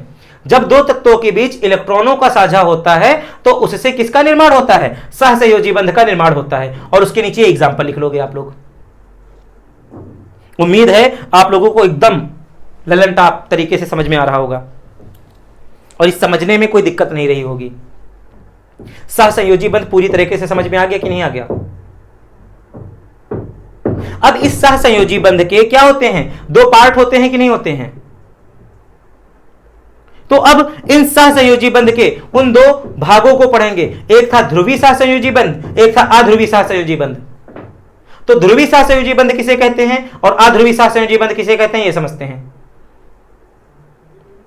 A: जब 2 तत्वों के बीच इलेक्ट्रॉनों का साझा होता है तो उससे किसका निर्माण होता है? सहसंयोजी बंध का निर्माण होता है। और उसके नीचे एग्जांपल लिख लोगे आप लोग। उम्मीद है आप लोगों को एकदम ललनटाप तरीके से समझ में आ रहा होगा और इस समझने में कोई दिक्कत नहीं रही होगी। सहसंयोजी बंध पूरी तरीके से समझ में आ गया कि नहीं आ गया? अब इस सहसंयोजी बंध के क्या होते हैं? 2 पार्ट होते हैं कि नहीं होते हैं? तो अब इन सहसंयोजी बंध के उन 2 भागों को पढ़ेंगे। एक था ध्रुवीय सहसंयोजी बंध, एक था अध्रुवीय सहसंयोजी बंध। तो ध्रुवीय सहसंयोजी बंध किसे कहते हैं और अध्रुवीय सहसंयोजी बंध किसे कहते हैं, ये समझते हैं।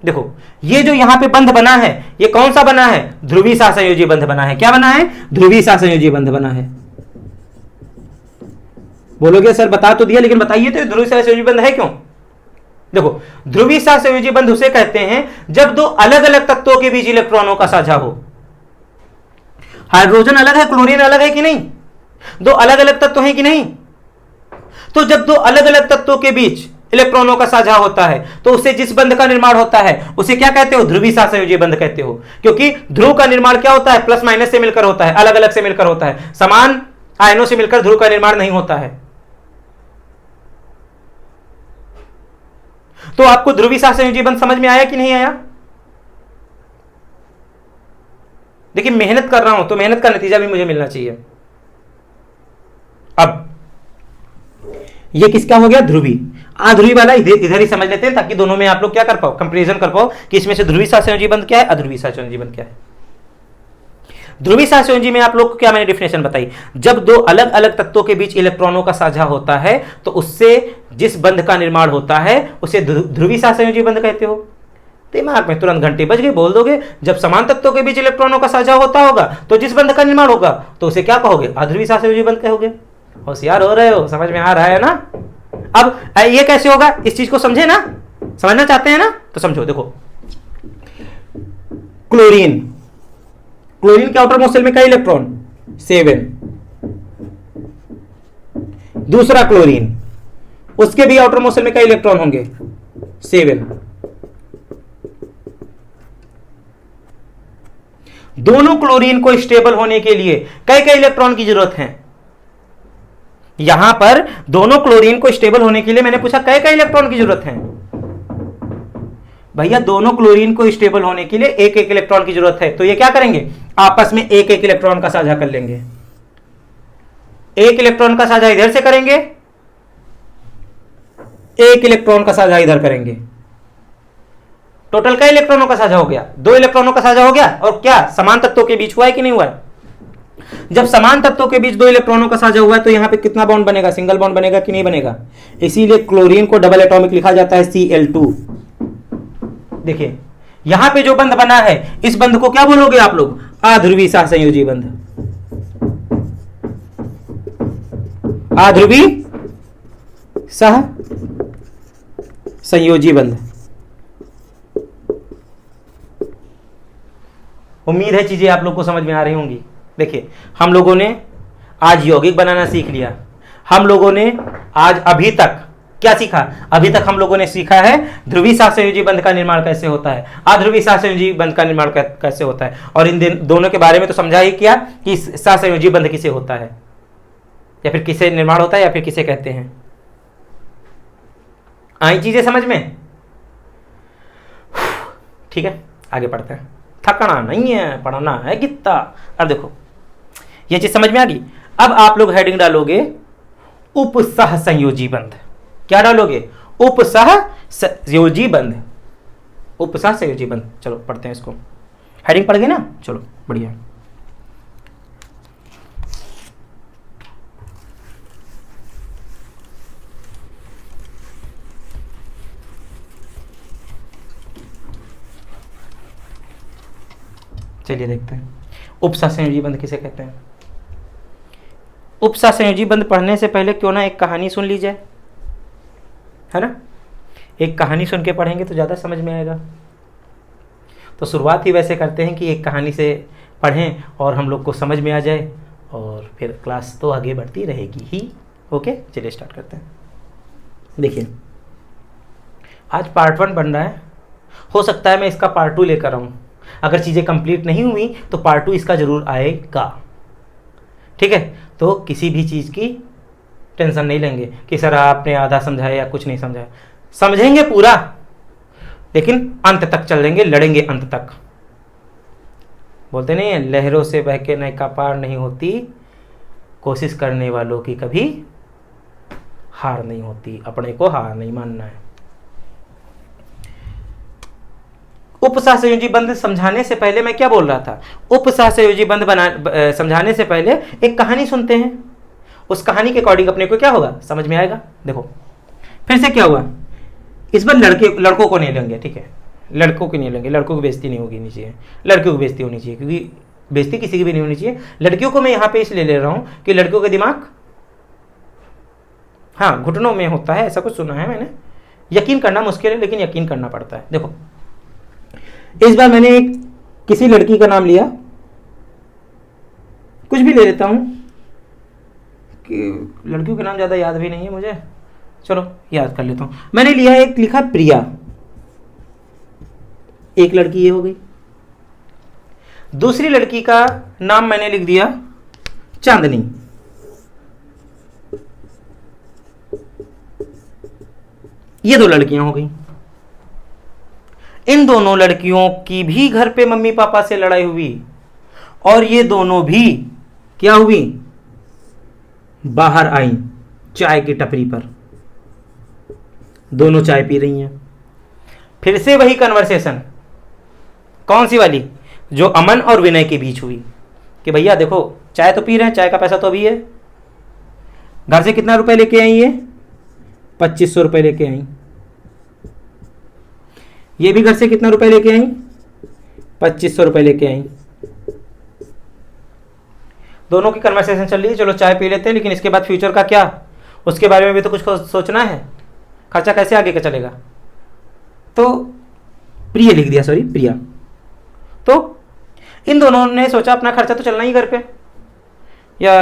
A: देखो, ये जो यहां पे बंध बना है ये कौन सा बना है? ध्रुवीय सहसंयोजी बंध बना है। क्या बना है? ध्रुवीय सहसंयोजी बंध बना है। बोलोगे सर बता तो दिया, लेकिन बताइए तो ध्रुवीय सहसंयोजी बंध है क्यों? देखो, ध्रुवीय सहसंयोजी बंध उसे कहते हैं जब 2 अलग अलग तत्वों के बीच इलेक्ट्रॉनों का साझा हो। हाइड्रोजन अलग है, क्लोरीन अलग है कि नहीं? 2 अलग अलग तत्व हैं कि नहीं? तो जब 2 अलग अलग तत्वों के बीच इलेक्ट्रॉनों का साझा होता है तो उससे जिस बंध का निर्माण होता है उसे क्या कहते हो? ध्रुवीय सहसंयोजी बंध कहते हो। क्योंकि ध्रुव का निर्माण क्या होता है? प्लस माइनस से मिलकर होता है, अलग अलग से मिलकर होता है। समान आयनों से मिलकर ध्रुव का निर्माण नहीं होता है। तो आपको ध्रुवीय सहसंयोजी बंध समझ में आया कि नहीं आया? देखिए, मेहनत कर रहा हूं तो मेहनत का नतीजा भी मुझे मिलना चाहिए। अब ये किसका हो गया? ध्रुवीय। अध्रुवीय वाला इधर ही समझ लेते हैं ताकि दोनों में आप लोग क्या कर पाओ? कंपैरिजन कर पाओ कि इसमें से ध्रुवीय सहसंयोजी बंध क्या है, अध्रुवीय सहसंयोजी बंध क्या है। ध्रुवीय सहसंयोजी में आप लोग को क्या मैंने डिफिनेशन बताई? जब 2 अलग अलग तत्वों के बीच इलेक्ट्रॉनों का साझा होता है तो उससे जिस बंध का निर्माण होता है उसे ध्रुवीय सहसंयोजी बंध कहते हो। दिमाग में तुरंत घंटे बज गए, बोल दोगे जब समान तत्वों के बीच इलेक्ट्रॉनों का साझा होता होगा तो जिस बंध का निर्माण होगा तो उसे क्या कहोगे? अध्रुवीय सहसंयोजी बंध कहोगे। होशियार हो रहे हो, समझ में आ रहा है ना? अब ये कैसे होगा? इस चीज को समझे ना? समझना चाहते हैं ना? तो समझो। देखो, क्लोरीन के आउटर मोस्ट शेल में कई इलेक्ट्रॉन? 7। दूसरा क्लोरीन, उसके भी आउटर मोस्ट शेल में कई इलेक्ट्रॉन होंगे? 7। दोनों क्लोरीन को स्टेबल होने के लिए कई इलेक्ट्रॉन की जरूरत है। यहां पर दोनों क्लोरीन को स्टेबल होने के लिए मैंने पूछा कई इलेक्ट्रॉन की जरूरत है। भैया, दोनों क्लोरीन को स्टेबल होने के लिए एक इलेक्ट्रॉन की जरूरत है। तो ये क्या करेंगे? आपस में एक इलेक्ट्रॉन का साझा कर लेंगे। एक इलेक्ट्रॉन का साझा इधर से करेंगे, एक इलेक्ट्रॉन का साझा इधर करेंगे। टोटल कई इलेक्ट्रॉनों का साझा हो गया? 2 इलेक्ट्रॉनों का साझा हो गया। और क्या समान तत्वों के बीच हुआ है कि नहीं हुआ है? जब समान तत्वों के बीच 2 इलेक्ट्रॉनों का साझा हुआ है तो यहां पे कितना बॉन्ड बनेगा? सिंगल बॉन्ड बनेगा कि नहीं बनेगा? इसीलिए क्लोरीन को डबल एटॉमिक लिखा जाता है Cl2। देखिए यहां पे जो बंध बना है इस बंध को क्या बोलोगे आप लोग? आध्रुवी सहसंयोजी बंध। आध्रुवी सह संयोजी बंध। उम्मीद है चीजें आप लोग को समझ में आ रही होंगी। देखिए हम लोगों ने आज यौगिक बनाना सीख लिया। हम लोगों ने आज अभी तक क्या सीखा? अभी तक हम लोगों ने सीखा है ध्रुवीय सहसंयोजी बंध का निर्माण कैसे होता है, अध्रुवीय सहसंयोजी बंध का निर्माण कैसे होता है, और इन दोनों के बारे में तो समझा ही किया कि सहसंयोजी बंध किसे होता है या फिर किसे निर्माण होता है या फिर किसे कहते हैं। आई चीजें समझ में? ठीक है, आगे पढ़ते हैं। थकना नहीं है, पढ़ना है कितना। अब देखो ये चीज समझ में आ गई। अब आप लोग हेडिंग डालोगे उपसह संयोजी बंध। क्या डालोगे? उपसह संयोजी बंध। उपसह संयोजी बंध। चलो पढ़ते हैं इसको। हेडिंग पढ़ गए ना? चलो बढ़िया। चलिए देखते हैं उपसह संयोजी बंध किसे कहते हैं। उपसह संयोजी बंध पढ़ने से पहले क्यों ना एक कहानी सुन ली जाए, है ना? एक कहानी सुन के पढ़ेंगे तो ज़्यादा समझ में आएगा। तो शुरुआत ही वैसे करते हैं कि एक कहानी से पढ़ें और हम लोग को समझ में आ जाए, और फिर क्लास तो आगे बढ़ती रहेगी ही। ओके, चलिए स्टार्ट करते हैं। देखिए आज पार्ट 1 बन रहा है, हो सकता है मैं इसका पार्ट 2 लेकर आऊँ। अगर चीज़ें कंप्लीट नहीं हुई तो पार्ट 2 इसका ज़रूर आएगा। ठीक है, तो किसी भी चीज़ की टेंशन नहीं लेंगे कि सर आपने आधा समझाया या कुछ नहीं समझाया। समझेंगे पूरा, लेकिन अंत तक चलेंगे, लड़ेंगे अंत तक। बोलते नहीं है लहरों से बह के नौका पार नहीं होती, कोशिश करने वालों की कभी हार नहीं होती। अपने को हार नहीं मानना है। उपसह संयोजी बंध समझाने से पहले मैं क्या बोल रहा था? उपसह संयोजी बंध समझाने से पहले एक कहानी सुनते हैं। उस कहानी के अकॉर्डिंग अपने को क्या होगा समझ में आएगा। देखो फिर से क्या हुआ, इस बार लड़कों को नहीं लेंगे। ठीक है, लड़कों को नहीं लेंगे, लड़कों की बेइज्जती नहीं होगी चाहिए, लड़कियों की बेइज्जती होनी चाहिए, क्योंकि बेइज्जती किसी की भी नहीं होनी चाहिए। लड़कियों को मैं यहाँ पे इसलिए ले रहा हूँ कि लड़कियों का दिमाग हाँ घुटनों में होता है, ऐसा कुछ सुना है मैंने। यकीन करना मुश्किल है, लेकिन यकीन करना पड़ता है। देखो इस बार मैंने किसी लड़की का नाम लिया, कुछ भी ले लेता हूं कि लड़कियों के नाम ज़्यादा याद भी नहीं है मुझे, चलो याद कर लेता हूं। मैंने लिया एक, लिखा प्रिया। एक लड़की ये हो गई। दूसरी लड़की का नाम मैंने लिख दिया चांदनी। ये 2 लड़कियां हो गई। इन दोनों लड़कियों की भी घर पे मम्मी पापा से लड़ाई हुई, और ये दोनों भी क्या हुई, बाहर आई चाय की टपरी पर। दोनों चाय पी रही हैं। फिर से वही कन्वर्सेशन, कौन सी वाली? जो अमन और विनय के बीच हुई कि भैया देखो चाय तो पी रहे हैं, चाय का पैसा तो अभी है। घर से कितना रुपए लेके आई? ये 2500 रुपए लेके आई। ये भी घर से कितना रुपए लेके आई? 2500 रुपए लेके आई। दोनों की कन्वर्सेशन चल रही है, चलो चाय पी लेते हैं, लेकिन इसके बाद फ्यूचर का क्या, उसके बारे में भी तो कुछ सोचना है। खर्चा कैसे आगे का चलेगा? तो प्रिय लिख दिया, सॉरी प्रिया। तो इन दोनों ने सोचा अपना खर्चा तो चलना ही घर पे, या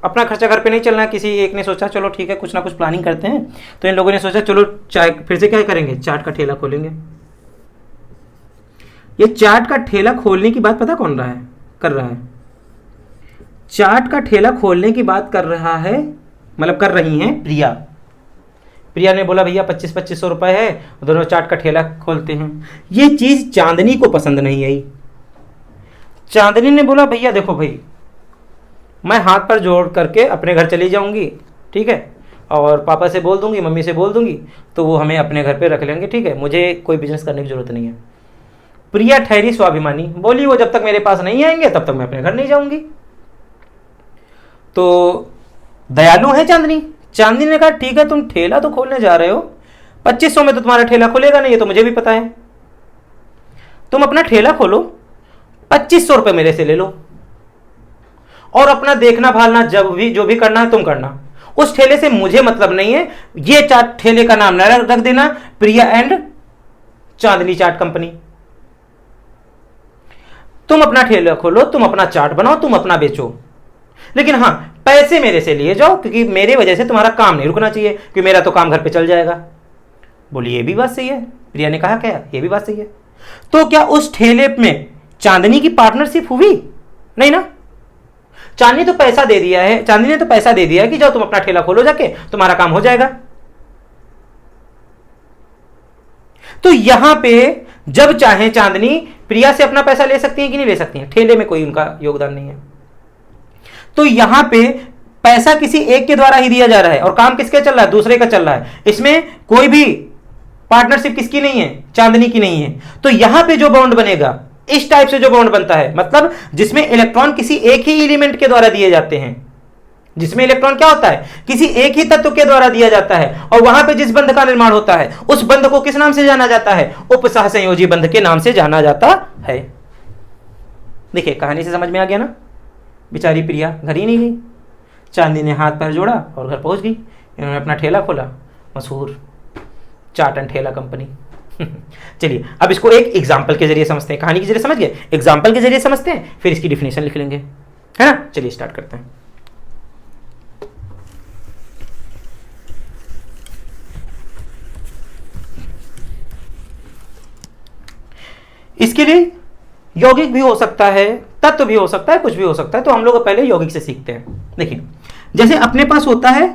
A: अपना खर्चा घर पे नहीं चलना। किसी एक ने सोचा चलो ठीक है कुछ ना कुछ प्लानिंग करते हैं, तो इन लोगों ने सोचा चलो चाय, फिर से क्या करेंगे, चाट का ठेला खोलेंगे। ये चाट का ठेला खोलने की बात पता कौन कर रहा है? चाट का ठेला खोलने की बात कर रहा है, मतलब कर रही हैं प्रिया। प्रिया ने बोला भैया 2500 रुपए है, दोनों चाट का ठेला खोलते हैं। ये चीज चांदनी को पसंद नहीं आई। चांदनी ने बोला भैया देखो भाई, मैं हाथ पर जोड़ करके अपने घर चली जाऊंगी, ठीक है, और पापा से बोल दूंगी, मम्मी से बोल दूंगी, तो वो हमें अपने घर पे रख लेंगे, ठीक है, मुझे कोई बिजनेस करने की जरूरत नहीं है। प्रिया ठहरी स्वाभिमानी, बोली वो जब तक मेरे पास नहीं आएंगे तब तक मैं अपने घर नहीं जाऊंगी। तो दयालु है चांदनी। चांदनी ने कहा ठीक है तुम ठेला तो खोलने जा रहे हो, 2500 में तो तुम्हारा ठेला खुलेगा नहीं, ये तो मुझे भी पता है, तुम अपना ठेला खोलो, 2500 रुपये मेरे से ले लो, और अपना देखना भालना जब भी जो भी करना है तुम करना। उस ठेले से मुझे मतलब नहीं है। ये चाट ठेले का नाम ना रख देना प्रिया एंड चांदनी चाट कंपनी। तुम अपना ठेला खोलो, तुम अपना चाट बनाओ, तुम अपना बेचो, लेकिन हाँ पैसे मेरे से लिए जाओ, क्योंकि मेरे वजह से तुम्हारा काम नहीं रुकना चाहिए, क्योंकि मेरा तो काम घर पे चल जाएगा। बोली ये भी बात सही है। प्रिया ने कहा क्या, ये भी बात सही है। तो क्या उस ठेले में चांदनी की पार्टनरशिप हुई? नहीं ना। चांदनी तो पैसा दे दिया है, चांदनी ने तो पैसा दे दिया है कि जाओ तुम अपना ठेला खोलो, जाके तुम्हारा काम हो जाएगा। तो यहां पे जब चाहे चांदनी प्रिया से अपना पैसा ले सकती है कि नहीं ले सकती है? ठेले में कोई उनका योगदान नहीं है। तो यहां पे पैसा किसी एक के द्वारा ही दिया जा रहा है और काम किसके चल रहा है? दूसरे का चल रहा है। इसमें कोई भी पार्टनरशिप किसकी नहीं है? चांदनी की नहीं है। तो यहां पे जो बॉन्ड बनेगा, इस टाइप से जो बॉन्ड बनता है, मतलब जिसमें इलेक्ट्रॉन किसी एक ही एलिमेंट के द्वारा दिए जाते हैं, जिसमें इलेक्ट्रॉन क्या होता है? किसी एक ही तत्व के द्वारा दिया जाता है, और वहां पे जिस बंध का निर्माण होता है उस बंध को किस नाम से जाना जाता है? उपसहसंयोजी बंध के नाम से जाना जाता है। देखिए कहानी से समझ में आ गया ना। बेचारी प्रिया घर ही नहीं गई, चांदनी ने हाथ पैर जोड़ा और घर पहुंच गई। इन्होंने अपना ठेला खोला, मशहूर चाट एंड ठेला कंपनी। चलिए अब इसको एक एग्जाम्पल के जरिए समझते हैं। कहानी के जरिए समझ गए, एग्जाम्पल के जरिए समझते हैं, फिर इसकी डिफिनेशन लिख लेंगे, है ना। चलिए स्टार्ट करते हैं। इसके लिए यौगिक भी हो सकता है, तत्व भी हो सकता है, कुछ भी हो सकता है। तो हम लोग पहले यौगिक से सीखते हैं। देखिए जैसे अपने पास होता है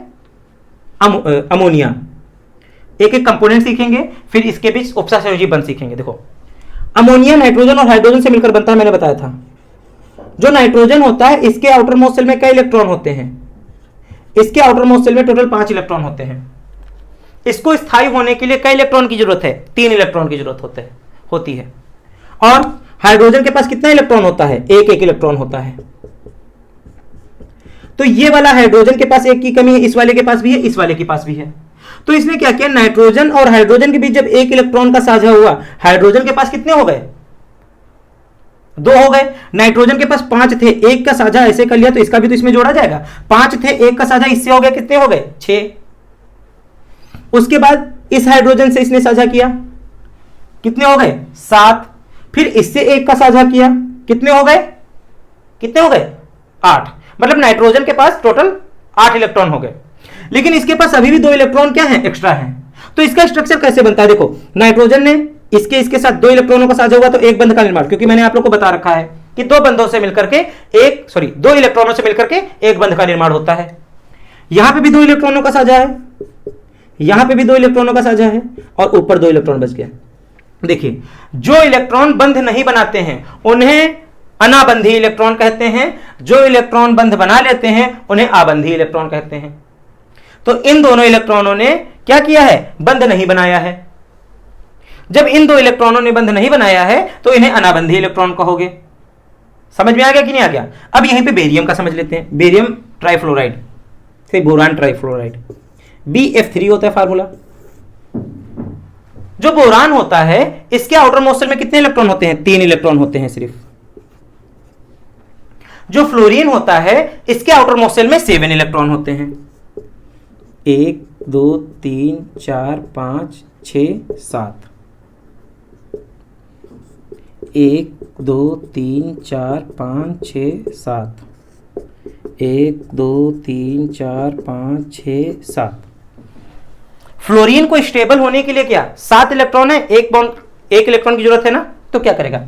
A: अमोनिया, एक एक कंपोनेंट सीखेंगे, फिर इसके बीच उपसहसंयोजी बंध सीखेंगे। देखो अमोनिया नाइट्रोजन और हाइड्रोजन से मिलकर बनता है, मैंने बताया था। जो नाइट्रोजन होता है इसके आउटर मोस्ट शेल में कई इलेक्ट्रॉन होते हैं? इसके आउटर मोस्ट शेल में टोटल 5 इलेक्ट्रॉन होते हैं। इसको स्थायी होने के लिए कई इलेक्ट्रॉन की जरूरत है? 3 इलेक्ट्रॉन की जरूरत होती है। और हाइड्रोजन के पास कितना इलेक्ट्रॉन होता है? एक एक इलेक्ट्रॉन होता है। तो ये वाला हाइड्रोजन के पास एक की कमी है, इस वाले के पास भी है, इस वाले के पास भी है। तो इसने क्या किया, नाइट्रोजन और हाइड्रोजन के बीच जब एक इलेक्ट्रॉन का साझा हुआ, हाइड्रोजन के पास कितने हो गए? 2 हो गए। नाइट्रोजन के पास 5 थे, एक का साझा ऐसे कर लिया तो इसका भी तो इसमें जोड़ा जाएगा। 5 थे, एक का साझा इससे हो गया, कितने हो गए? 6। उसके बाद इस हाइड्रोजन से इसने साझा किया, कितने हो गए? 7। फिर इससे एक का साझा किया, कितने हो गए? कितने हो गए? 8। मतलब नाइट्रोजन के पास टोटल 8 इलेक्ट्रॉन हो गए। लेकिन इसके पास अभी भी 2 इलेक्ट्रॉन क्या है? एक्स्ट्रा है। तो इसका स्ट्रक्चर कैसे बनता है? देखो नाइट्रोजन ने इसके साथ 2 इलेक्ट्रॉनों का साझा हुआ तो एक बंध का निर्माण, क्योंकि मैंने आप लोग को बता रखा है कि 2 बंधों से मिलकर के 2 इलेक्ट्रॉनों से मिलकर के एक बंध का निर्माण होता है। यहां पे भी 2 इलेक्ट्रॉनों का साझा है, यहां पे भी 2 इलेक्ट्रॉनों का साझा है, और ऊपर 2 इलेक्ट्रॉन बच गया। देखिए जो इलेक्ट्रॉन बंध नहीं बनाते हैं उन्हें अनाबंधी इलेक्ट्रॉन कहते हैं, जो इलेक्ट्रॉन बंध बना लेते हैं उन्हें आबंधी इलेक्ट्रॉन कहते हैं। तो इन दोनों इलेक्ट्रॉनों ने क्या किया है? बंध नहीं बनाया है। जब इन 2 इलेक्ट्रॉनों ने बंध नहीं बनाया है तो इन्हें अनाबंधी इलेक्ट्रॉन कहोगे। समझ में आ गया कि नहीं आ गया? अब यहीं पे बेरियम का समझ लेते हैं। बेरियम ट्राइफ्लोराइड से बोरान ट्राइफ्लोराइड, BF3 होता है फार्मूला। जो बोरान होता है इसके आउटर मोस्ट शेल में कितने इलेक्ट्रॉन होते हैं? 3 इलेक्ट्रॉन होते हैं सिर्फ। जो फ्लोरीन होता है इसके आउटर मोस्ट शेल में 7 इलेक्ट्रॉन होते हैं। 1 2 3 4 5 6 7। 1 2 3 4 5 6 7। 1 2 3 4 5 6 7। फ्लोरीन को स्टेबल होने के लिए क्या 7 इलेक्ट्रॉन है, एक इलेक्ट्रॉन की जरूरत है ना। तो क्या करेगा,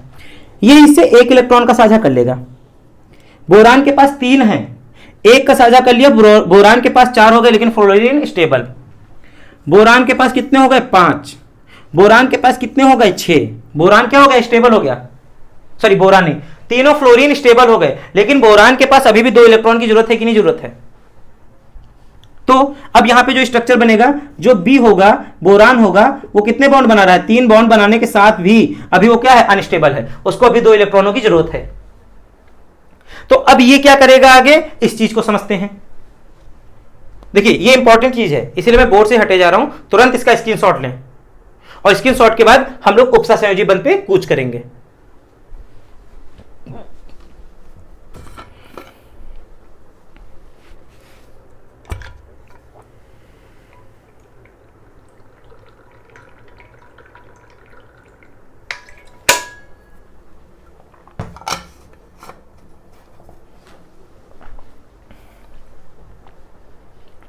A: ये इससे 1 इलेक्ट्रॉन का साझा कर लेगा। बोरान के पास 3 है, एक का साझा कर लिया, बोरान के पास 4 हो गए, लेकिन फ्लोरीन स्टेबल। बोरान के पास कितने हो गए? 5। बोरान के पास कितने हो गए? 6। बोरान क्या हो गया? स्टेबल हो गया। सॉरी बोरान नहीं, तीनों फ्लोरीन स्टेबल हो गए, लेकिन बोरान के पास अभी भी 2 इलेक्ट्रॉन की जरूरत है कि नहीं जरूरत है? तो अब यहां पे जो स्ट्रक्चर बनेगा, जो बी होगा, बोरान होगा, वो कितने बॉन्ड बना रहा है? 3 बॉन्ड बनाने के साथ भी अभी वो क्या है? अनस्टेबल है, उसको अभी 2 इलेक्ट्रॉनों की जरूरत है। तो अब ये क्या करेगा आगे, इस चीज को समझते हैं। देखिए ये इंपॉर्टेंट चीज है, इसलिए मैं बोर्ड से हटे जा रहा हूं, तुरंत इसका स्क्रीनशॉट लें, और स्क्रीनशॉट के बाद हम लोग उपसहसंयोजी बंध पे कूच करेंगे।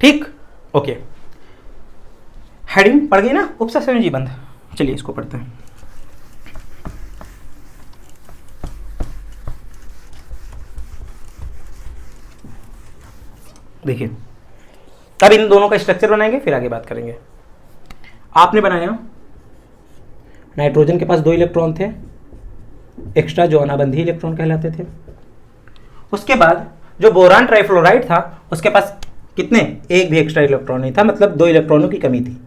A: ठीक, ओके। हेडिंग पढ़ गई ना, उपसंयोजी बंध। चलिए इसको पढ़ते हैं। देखिए, तब इन दोनों का स्ट्रक्चर बनाएंगे, फिर आगे बात करेंगे। आपने बनाया, नाइट्रोजन के पास 2 इलेक्ट्रॉन थे एक्स्ट्रा, जो अनाबंधी इलेक्ट्रॉन कहलाते थे। उसके बाद जो बोरान ट्राइफ्लोराइड था उसके पास कितने, एक भी एक्स्ट्रा इलेक्ट्रॉन नहीं था, मतलब 2 इलेक्ट्रॉनों की कमी थी।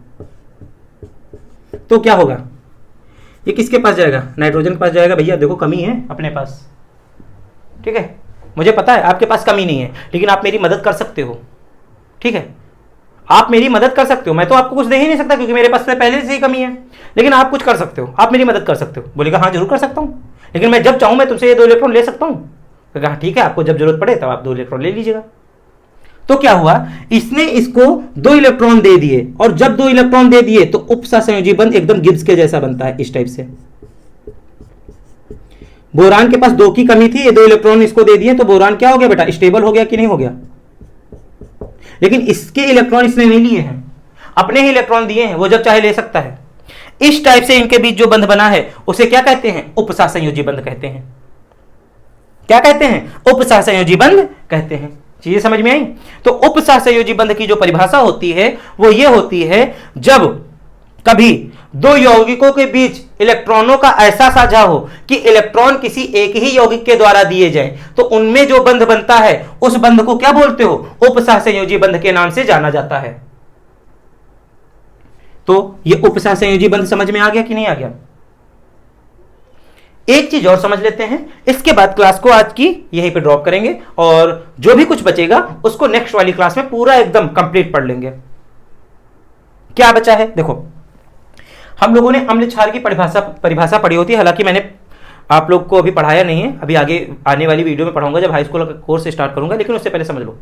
A: तो क्या होगा, ये किसके पास जाएगा, नाइट्रोजन के पास जाएगा। भैया देखो कमी है अपने पास, ठीक है, मुझे पता है आपके पास कमी नहीं है, लेकिन आप मेरी मदद कर सकते हो, ठीक है, आप मेरी मदद कर सकते हो। मैं तो आपको कुछ दे ही नहीं सकता क्योंकि मेरे पास में पहले से ही कमी है, लेकिन आप कुछ कर सकते हो, आप मेरी मदद कर सकते हो। बोलेगा हाँ जरूर कर सकता हूँ, लेकिन मैं जब चाहूँ मैं तुमसे ये 2 इलेक्ट्रॉन ले सकता हूँ। कहा ठीक है, आपको जब जरूरत पड़े तब आप 2 इलेक्ट्रॉन ले लीजिएगा। तो क्या हुआ, इसने इसको 2 इलेक्ट्रॉन दे दिए, और जब 2 इलेक्ट्रॉन दे दिए तो उपसहसंयोजी बंध एकदम गिब्स के जैसा बनता है, इस टाइप से। बोरान के पास 2 की कमी थी, ये 2 इलेक्ट्रॉन इसको दे दिए, तो बोरान क्या हो गया बेटा, स्टेबल हो गया कि नहीं हो गया। लेकिन इसके इलेक्ट्रॉन इसने नहीं लिए हैं, अपने ही इलेक्ट्रॉन दिए हैं, वो जब चाहे ले सकता है। इस टाइप से इनके बीच जो बंध बना है उसे क्या कहते हैं, उपसहसंयोजी बंध कहते हैं। क्या कहते हैं, उपसहसंयोजी बंध कहते हैं। चीजें समझ में आई। तो उपसहसंयोजी बंध की जो परिभाषा होती है वो ये होती है, जब कभी 2 यौगिकों के बीच इलेक्ट्रॉनों का ऐसा साझा हो कि इलेक्ट्रॉन किसी एक ही यौगिक के द्वारा दिए जाएं, तो उनमें जो बंध बनता है उस बंध को क्या बोलते हो, उपसहसंयोजी बंध के नाम से जाना जाता है। तो ये उपसहसंयोजी बंध समझ में आ गया कि नहीं आ गया। एक चीज और समझ लेते हैं, इसके बाद क्लास को आज की यहीं पे ड्रॉप करेंगे, और जो भी कुछ बचेगा उसको नेक्स्ट वाली क्लास में पूरा एकदम कंप्लीट पढ़ लेंगे। क्या बचा है, देखो हम लोगों ने अम्ल क्षार की परिभाषा पढ़ी होती है, हालांकि मैंने आप लोग को अभी पढ़ाया नहीं है, अभी आगे आने वाली वीडियो में पढ़ाऊंगा जब हाई स्कूल का कोर्स स्टार्ट करूंगा, लेकिन उससे पहले समझ लो।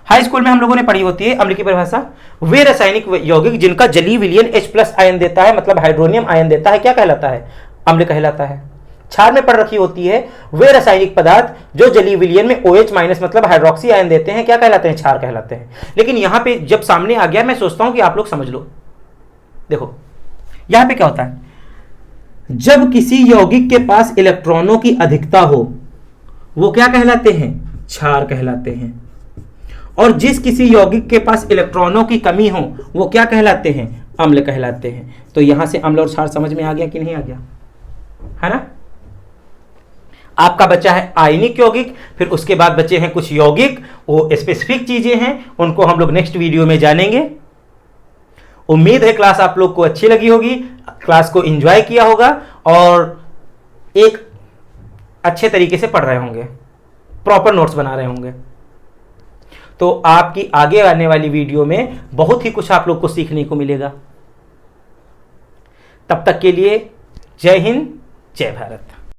A: हाई स्कूल में हम लोगों ने पढ़ी होती है अम्ल की परिभाषा, वे रासायनिक यौगिक जिनका जलीय विलयन H+ आयन देता है, मतलब हाइड्रोनियम आयन देता है, क्या कहलाता है, अम्ल कहलाता है। क्षार में पढ़ रखी होती है वे रासायनिक पदार्थ जो जलीय विलयन में OH- मतलब हाइड्रोक्सी आयन देते हैं, क्या कहलाते हैं, क्षार कहलाते हैं। लेकिन यहां पे जब सामने आ गया, मैं सोचता हूं कि आप लोग समझ लो। देखो यहां पे क्या होता है, जब किसी यौगिक के पास इलेक्ट्रॉनों की अधिकता हो वो क्या कहलाते हैं, क्षार कहलाते हैं, और जिस किसी यौगिक के पास इलेक्ट्रॉनों की कमी हो वो क्या कहलाते हैं, अम्ल कहलाते हैं। तो यहां से अम्ल और क्षार समझ में आ गया कि नहीं आ गया, है ना। आपका बच्चा है आयनिक यौगिक, फिर उसके बाद बचे हैं कुछ यौगिक, वो स्पेसिफिक चीजें हैं, उनको हम लोग नेक्स्ट वीडियो में जानेंगे। उम्मीद है क्लास आप लोग को अच्छी लगी होगी, क्लास को एंजॉय किया होगा और एक अच्छे तरीके से पढ़ रहे होंगे, प्रॉपर नोट्स बना रहे होंगे। तो आपकी आगे आने वाली वीडियो में बहुत ही कुछ आप लोग को सीखने को मिलेगा। तब तक के लिए जय हिंद, जय भारत।